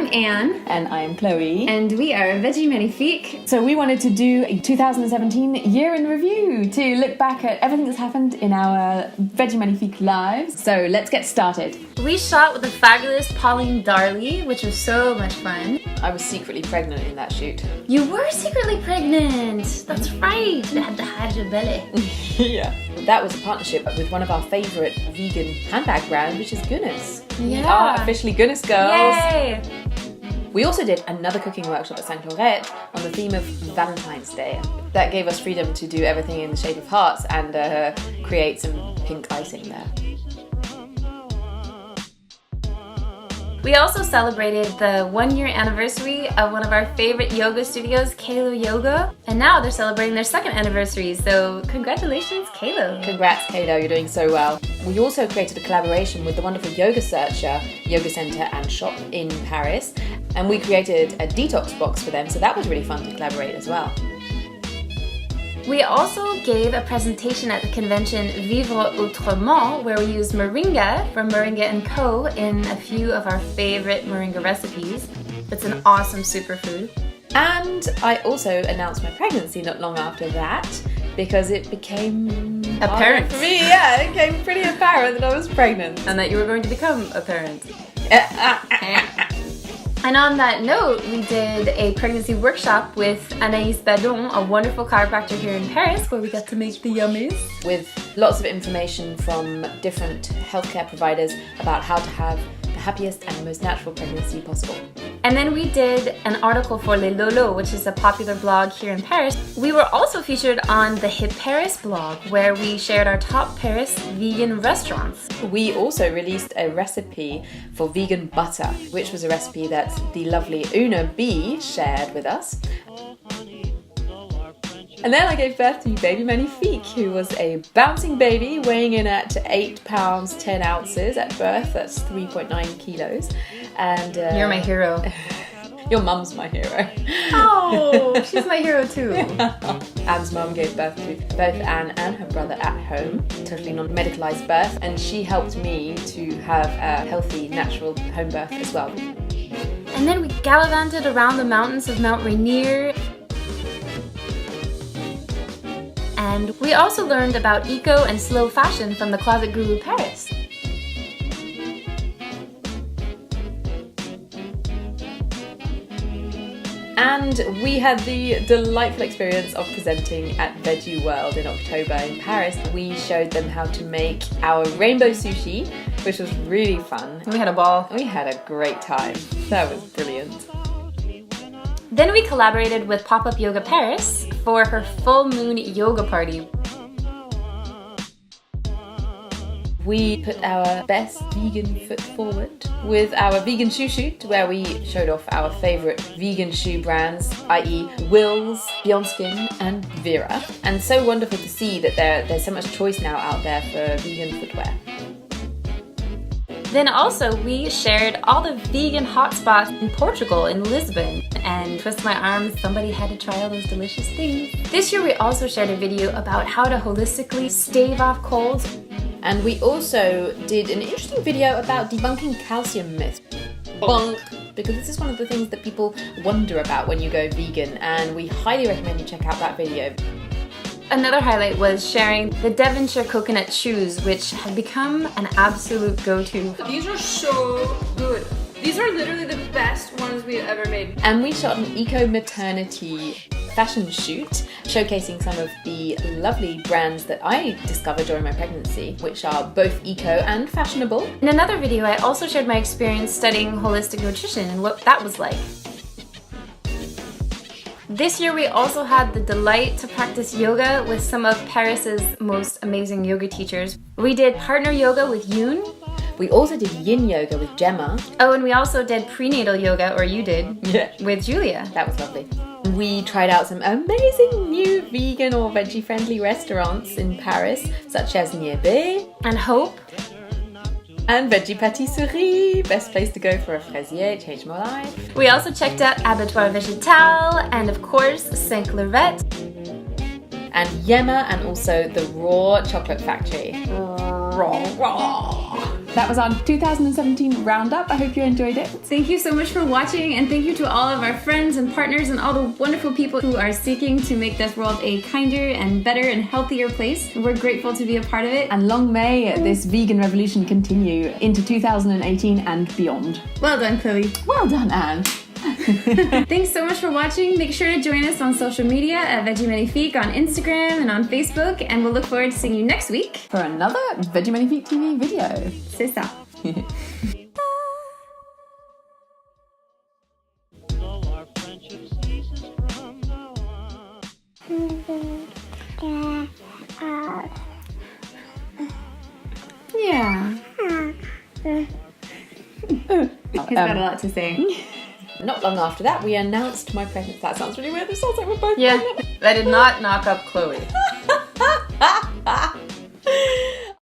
I'm Anne. And I'm Chloe. And we are Veggie Magnifique. So we wanted to do a 2017 year in review to look back at everything that's happened in our Veggie Magnifique lives. So let's get started. We shot with the fabulous Pauline Darley, which was so much fun. I was secretly pregnant in that shoot. You were secretly pregnant. That's right. They had to hide your belly. Yeah. That was a partnership with one of our favourite vegan handbag brands, which is Goodness. Yeah. We are officially Goodness girls. Yay! We also did another cooking workshop at St. Laurette on the theme of Valentine's Day. That gave us freedom to do everything in the shape of hearts and create some pink icing there. We also celebrated the 1-year anniversary of one of our favorite yoga studios, Kalo Yoga. And now they're celebrating their 2nd anniversary, so congratulations, Kalo. Congrats, Kalo, you're doing so well. We also created a collaboration with the wonderful Yoga Searcher, Yoga Centre and Shop in Paris. And we created a detox box for them, so that was really fun to collaborate as well. We also gave a presentation at the convention Vivre Autrement, where we used moringa from Moringa & Co. in a few of our favorite moringa recipes. It's an awesome superfood. And I also announced my pregnancy not long after that, because it became apparent for me. Yeah, it became pretty apparent that I was pregnant. And that you were going to become a parent. And on that note, we did a pregnancy workshop with Anaïs Badon, a wonderful chiropractor here in Paris, where we got to make the yummies. With lots of information from different healthcare providers about how to have the happiest and most natural pregnancy possible. And then we did an article for Les Lolos, which is a popular blog here in Paris. We were also featured on the Hip Paris blog, where we shared our top Paris vegan restaurants. We also released a recipe for vegan butter, which was a recipe that the lovely Una B shared with us. And then I gave birth to baby Magnifique, who was a bouncing baby weighing in at 8 pounds 10 ounces at birth. That's 3.9 kilos. And you're my hero. Your mum's my hero. Oh, she's my hero too. Anne's mum gave birth to both Anne and her brother at home, totally non-medicalised birth, and she helped me to have a healthy, natural home birth as well. And then we gallivanted around the mountains of Mount Rainier. And we also learned about eco and slow fashion from the Closet Guru Paris. And we had the delightful experience of presenting at Veggie World in October in Paris. We showed them how to make our rainbow sushi, which was really fun. We had a ball. We had a great time. That was brilliant. Then we collaborated with Pop-Up Yoga Paris for her full moon yoga party. We put our best vegan foot forward with our vegan shoe shoot, where we showed off our favourite vegan shoe brands, i.e. Wills, Beyond Skin and Vera. And so wonderful to see that there's so much choice now out there for vegan footwear. Then also we shared all the vegan hotspots in Portugal, in Lisbon. And twist my arms, somebody had to try all those delicious things. This year we also shared a video about how to holistically stave off colds. And we also did an interesting video about debunking calcium myths. Bonk! Because this is one of the things that people wonder about when you go vegan, and we highly recommend you check out that video. Another highlight was sharing the Devonshire coconut shoes, which have become an absolute go-to. These are so good. These are literally the best ones we've ever made. And we shot an eco-maternity fashion shoot showcasing some of the lovely brands that I discovered during my pregnancy, which are both eco and fashionable. In another video, I also shared my experience studying holistic nutrition and what that was like. This year we also had the delight to practice yoga with some of Paris's most amazing yoga teachers. We did partner yoga with Yoon. We also did yin yoga with Gemma. Oh, and we also did prenatal yoga, or you did, with Julia. That was lovely. We tried out some amazing new vegan or veggie-friendly restaurants in Paris, such as Niébé and Hope. And Veggie Patisserie, best place to go for a fraisier, it changed my life. We also checked out Abattoir Végétal and of course St. Clairette. And Yema, and also the Raw Chocolate Factory. Raw. That was our 2017 roundup. I hope you enjoyed it. Thank you so much for watching, and thank you to all of our friends and partners and all the wonderful people who are seeking to make this world a kinder and better and healthier place. We're grateful to be a part of it. And long may this vegan revolution continue into 2018 and beyond. Well done, Chloe. Well done, Anne. Thanks so much for watching. Make sure to join us on social media at Veggie Magnifique on Instagram and on Facebook, and we'll look forward to seeing you next week for another Veggie Magnifique TV video. C'est ça. Yeah. He's got a lot to say. Not long after that, we announced my pregnancy. That sounds really weird. It sounds like we're both Yeah, pregnant. I did not knock up Chloe.